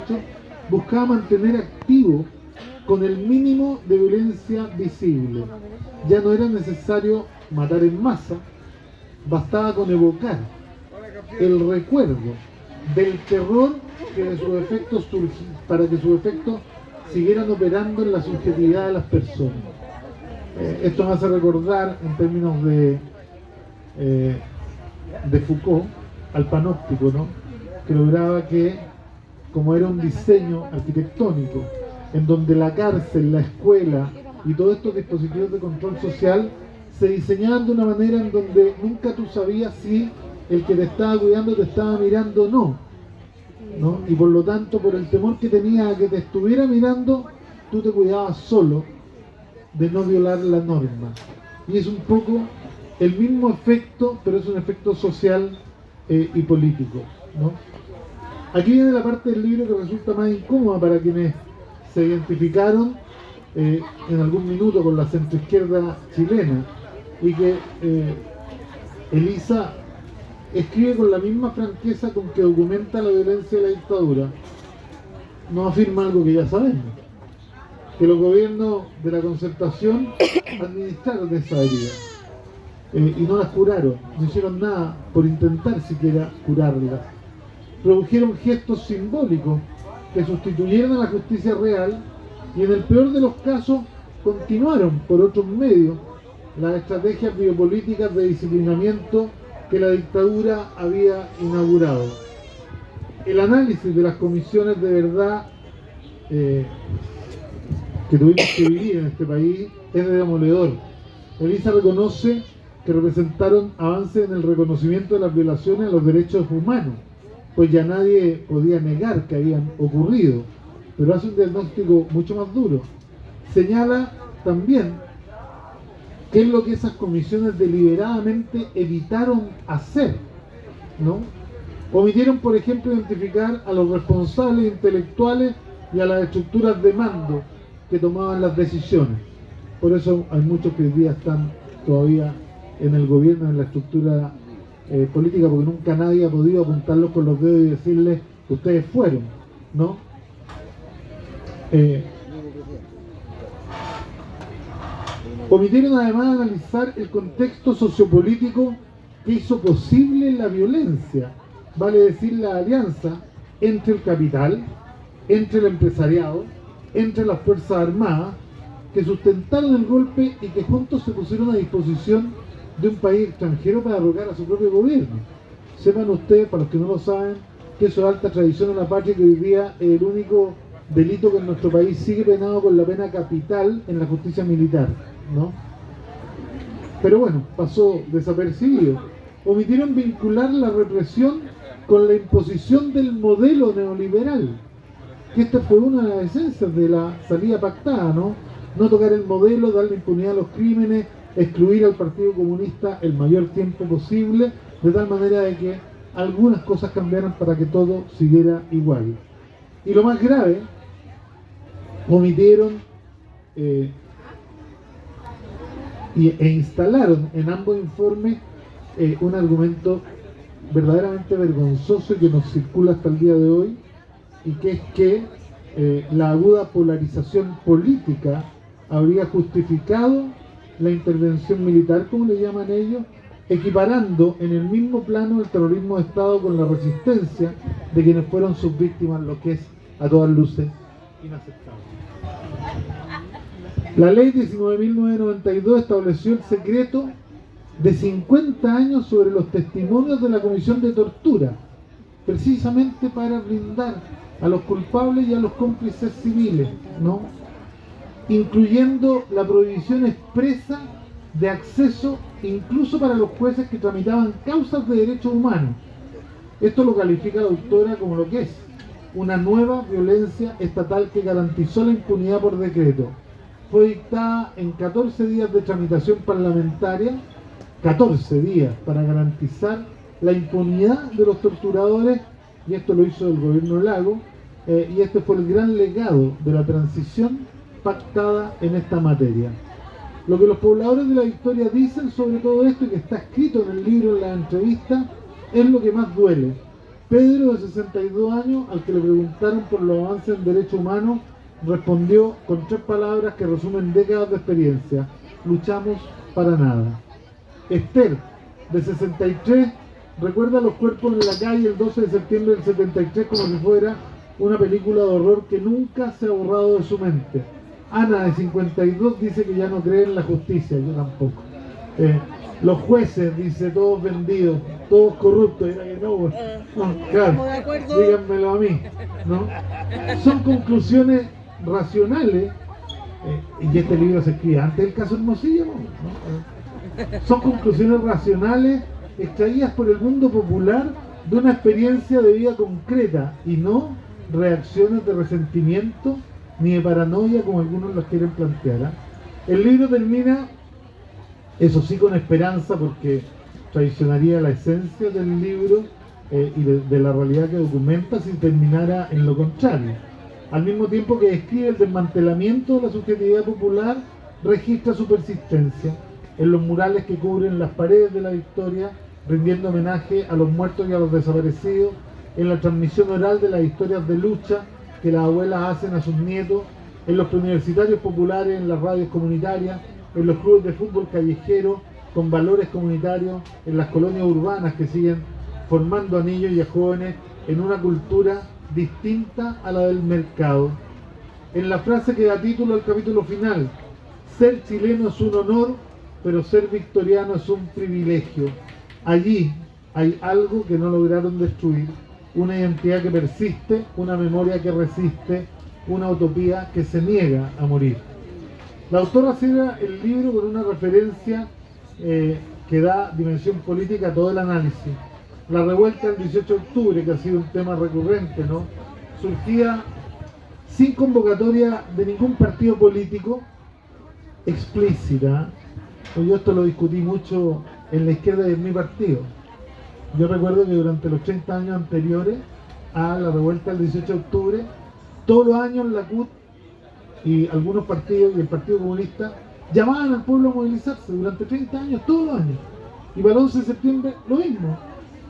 ministro, buscaba mantener activo con el mínimo de violencia visible. Ya no era necesario matar en masa, bastaba con evocar el recuerdo del terror que de sus efectos para que sus efectos siguieran operando en la subjetividad de las personas. Esto me hace recordar, en términos de Foucault, al panóptico, ¿no? Que lograba que, como era un diseño arquitectónico, en donde la cárcel, la escuela y todos estos dispositivos de control social se diseñaban de una manera en donde nunca tú sabías si el que te estaba cuidando te estaba mirando o no, ¿no? Y por lo tanto, por el temor que tenías a que te estuviera mirando, tú te cuidabas solo de no violar la norma. Y es un poco el mismo efecto, pero es un efecto social y político, ¿no? Aquí viene la parte del libro que resulta más incómoda para quienes se identificaron en algún minuto con la centroizquierda chilena, y que Elisa escribe con la misma franqueza con que documenta la violencia de la dictadura. No afirma algo que ya sabemos, que los gobiernos de la Concertación administraron esa herida y no las curaron, no hicieron nada por intentar siquiera curarlas. Produjeron gestos simbólicos que sustituyeron a la justicia real, y en el peor de los casos continuaron por otros medios las estrategias biopolíticas de disciplinamiento que la dictadura había inaugurado. El análisis de las comisiones de verdad que tuvimos que vivir en este país es demoledor. Elisa reconoce que representaron avances en el reconocimiento de las violaciones a los derechos humanos, pues ya nadie podía negar que habían ocurrido, pero hace un diagnóstico mucho más duro. Señala también qué es lo que esas comisiones deliberadamente evitaron hacer, ¿no? Omitieron, por ejemplo, identificar a los responsables intelectuales y a las estructuras de mando que tomaban las decisiones. Por eso hay muchos que hoy día están todavía en el gobierno, en la estructura política, porque nunca nadie ha podido apuntarlos con los dedos y decirles que ustedes fueron, ¿no? Omitieron además analizar el contexto sociopolítico que hizo posible la violencia, vale decir la alianza entre el capital, entre el empresariado, entre las Fuerzas Armadas, que sustentaron el golpe y que juntos se pusieron a disposición de un país extranjero para derrocar a su propio gobierno. Sepan ustedes, para los que no lo saben, que eso es alta tradición en la patria, que hoy día es el único delito que en nuestro país sigue penado con la pena capital en la justicia militar, ¿no? Pero bueno, pasó desapercibido. Omitieron vincular la represión con la imposición del modelo neoliberal, que esta fue una de las esencias de la salida pactada, ¿no? No tocar el modelo, darle impunidad a los crímenes, excluir al Partido Comunista el mayor tiempo posible, de tal manera de que algunas cosas cambiaran para que todo siguiera igual. Y lo más grave, omitieron e instalaron en ambos informes un argumento verdaderamente vergonzoso y que nos circula hasta el día de hoy, y que es que la aguda polarización política habría justificado la intervención militar, como le llaman ellos, equiparando en el mismo plano el terrorismo de Estado con la resistencia de quienes fueron sus víctimas, lo que es a todas luces inaceptable. La ley 19.992 estableció el secreto de 50 años sobre los testimonios de la comisión de tortura, precisamente para blindar a los culpables y a los cómplices civiles, ¿no? Incluyendo la prohibición expresa de acceso incluso para los jueces que tramitaban causas de derechos humanos. Esto lo califica la autora como lo que es una nueva violencia estatal que garantizó la impunidad por decreto. Fue dictada en 14 días de tramitación parlamentaria, 14 días para garantizar la impunidad de los torturadores, y esto lo hizo el gobierno Lago, y este fue el gran legado de la transición pactada en esta materia. Lo que los pobladores de la Victoria dicen sobre todo esto, y que está escrito en el libro, en la entrevista, es lo que más duele. Pedro, de 62 años, al que le preguntaron por los avances en derechos humanos, respondió con 3 palabras que resumen décadas de experiencia: luchamos para nada. Esther, de 63, recuerda los cuerpos en la calle el 12 de septiembre del 73 como si fuera una película de horror que nunca se ha borrado de su mente. Ana, de 52, dice que ya no cree en la justicia, yo tampoco. Los jueces, dice, todos vendidos, todos corruptos. Era que no, claro, díganmelo a mí, ¿no? Son conclusiones racionales, y este libro se escribe antes del caso Hermosillo, ¿no? Son conclusiones racionales extraídas por el mundo popular de una experiencia de vida concreta y no reacciones de resentimiento ni de paranoia como algunos las quieren plantear, ¿eh? El libro termina, eso sí, con esperanza, porque traicionaría la esencia del libro y de la realidad que documenta si terminara en lo contrario. Al mismo tiempo que describe el desmantelamiento de la subjetividad popular, registra su persistencia en los murales que cubren las paredes de la Victoria, rindiendo homenaje a los muertos y a los desaparecidos, en la transmisión oral de las historias de lucha que las abuelas hacen a sus nietos, en los preuniversitarios populares, en las radios comunitarias, en los clubes de fútbol callejero con valores comunitarios, en las colonias urbanas que siguen formando a niños y a jóvenes en una cultura distinta a la del mercado. En la frase que da título al capítulo final: ser chileno es un honor, pero ser victoriano es un privilegio. Allí hay algo que no lograron destruir, una identidad que persiste, una memoria que resiste, una utopía que se niega a morir. La autora cierra el libro con una referencia que da dimensión política a todo el análisis. La revuelta del 18 de octubre, que ha sido un tema recurrente, ¿no? Surgía sin convocatoria de ningún partido político explícita. Yo esto lo discutí mucho en la izquierda y en mi partido. Yo recuerdo que durante los 30 años anteriores a la revuelta del 18 de octubre, todos los años la CUT y algunos partidos y el Partido Comunista llamaban al pueblo a movilizarse durante 30 años, todos los años. Y para el 11 de septiembre lo mismo.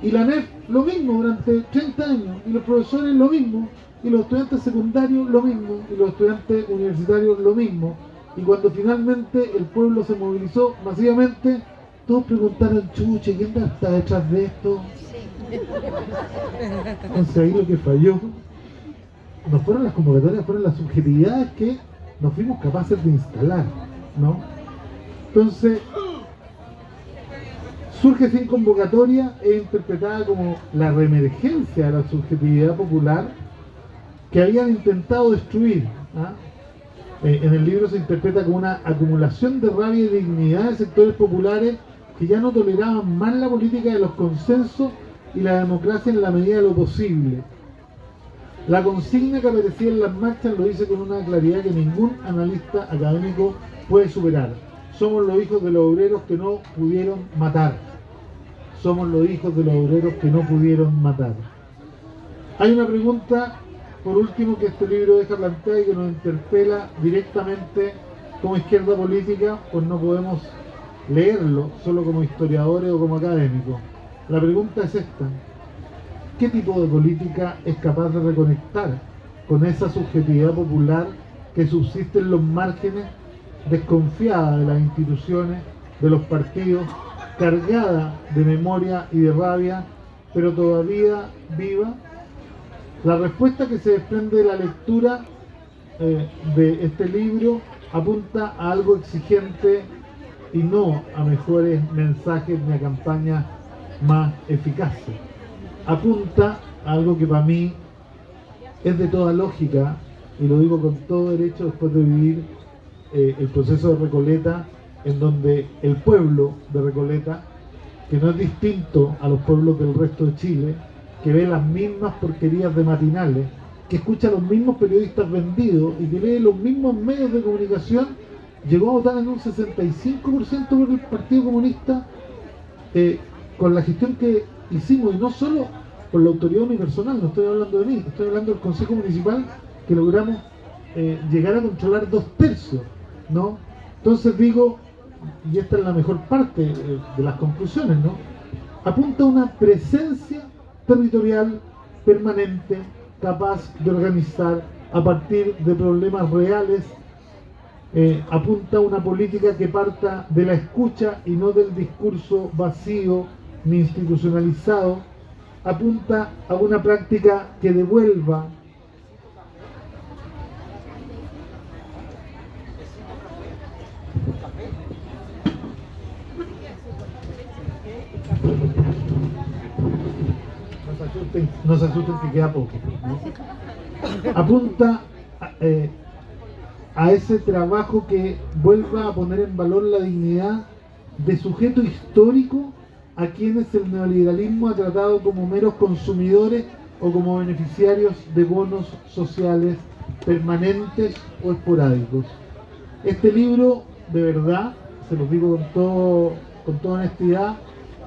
Y la NEF lo mismo durante 30 años. Y los profesores lo mismo. Y los estudiantes secundarios lo mismo. Y los estudiantes universitarios lo mismo. Y cuando finalmente el pueblo se movilizó masivamente, todos preguntaron: chuche, ¿quién está detrás de esto? Entonces ahí lo que falló no fueron las convocatorias, fueron las subjetividades que nos fuimos capaces de instalar, ¿no? Entonces, surge sin convocatoria, es interpretada como la reemergencia de la subjetividad popular que habían intentado destruir, ¿ah? En el libro se interpreta como una acumulación de rabia y dignidad de sectores populares que ya no toleraban más la política de los consensos y la democracia en la medida de lo posible. La consigna que aparecía en las marchas lo dice con una claridad que ningún analista académico puede superar: somos los hijos de los obreros que no pudieron matar. Somos los hijos de los obreros que no pudieron matar. Hay una pregunta, por último, que este libro deja planteada y que nos interpela directamente como izquierda política, pues no podemos leerlo solo como historiadores o como académicos. La pregunta es esta: ¿qué tipo de política es capaz de reconectar con esa subjetividad popular que subsiste en los márgenes, desconfiada de las instituciones, de los partidos, cargada de memoria y de rabia, pero todavía viva? La respuesta que se desprende de la lectura de este libro apunta a algo exigente y no a mejores mensajes ni a campañas más eficaces. Apunta a algo que para mí es de toda lógica, y lo digo con todo derecho después de vivir el proceso de Recoleta, en donde el pueblo de Recoleta, que no es distinto a los pueblos del resto de Chile, que ve las mismas porquerías de matinales, que escucha a los mismos periodistas vendidos y que lee los mismos medios de comunicación, llegó a votar en un 65% por el Partido Comunista con la gestión que hicimos, y no solo por la autoridad unipersonal, no estoy hablando de mí, estoy hablando del Consejo Municipal, que logramos llegar a controlar 2/3, ¿no? Entonces digo, y esta es la mejor parte de las conclusiones, ¿no? Apunta a una presencia territorial, permanente, capaz de organizar a partir de problemas reales. Apunta a una política que parta de la escucha y no del discurso vacío ni institucionalizado. Apunta a una práctica que devuelva no se asusten que queda poco. Apunta a ese trabajo que vuelva a poner en valor la dignidad de sujeto histórico a quienes el neoliberalismo ha tratado como meros consumidores o como beneficiarios de bonos sociales permanentes o esporádicos. Este libro, de verdad, se los digo con toda honestidad,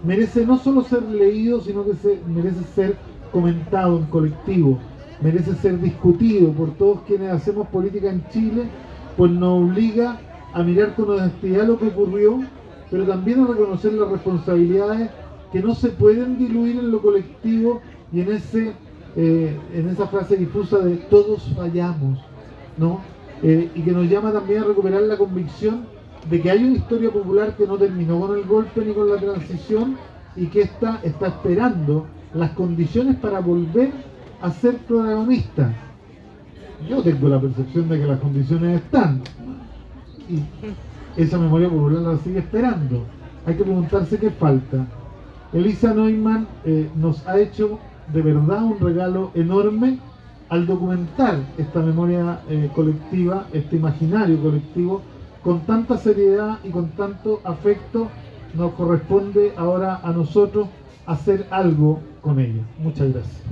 merece no solo ser leído, sino que merece ser comentado en colectivo, merece ser discutido por todos quienes hacemos política en Chile, pues nos obliga a mirar con honestidad lo que ocurrió, pero también a reconocer las responsabilidades que no se pueden diluir en lo colectivo y en esa frase difusa de todos fallamos, ¿no? Y que nos llama también a recuperar la convicción de que hay una historia popular que no terminó con el golpe ni con la transición y que está esperando las condiciones para volver a ser protagonista. Yo tengo la percepción de que las condiciones están y esa memoria popular la sigue esperando. Hay que preguntarse qué falta. Elisa Neumann nos ha hecho de verdad un regalo enorme al documentar esta memoria colectiva, este imaginario colectivo, con tanta seriedad y con tanto afecto. Nos corresponde ahora a nosotros hacer algo con ella. Muchas gracias.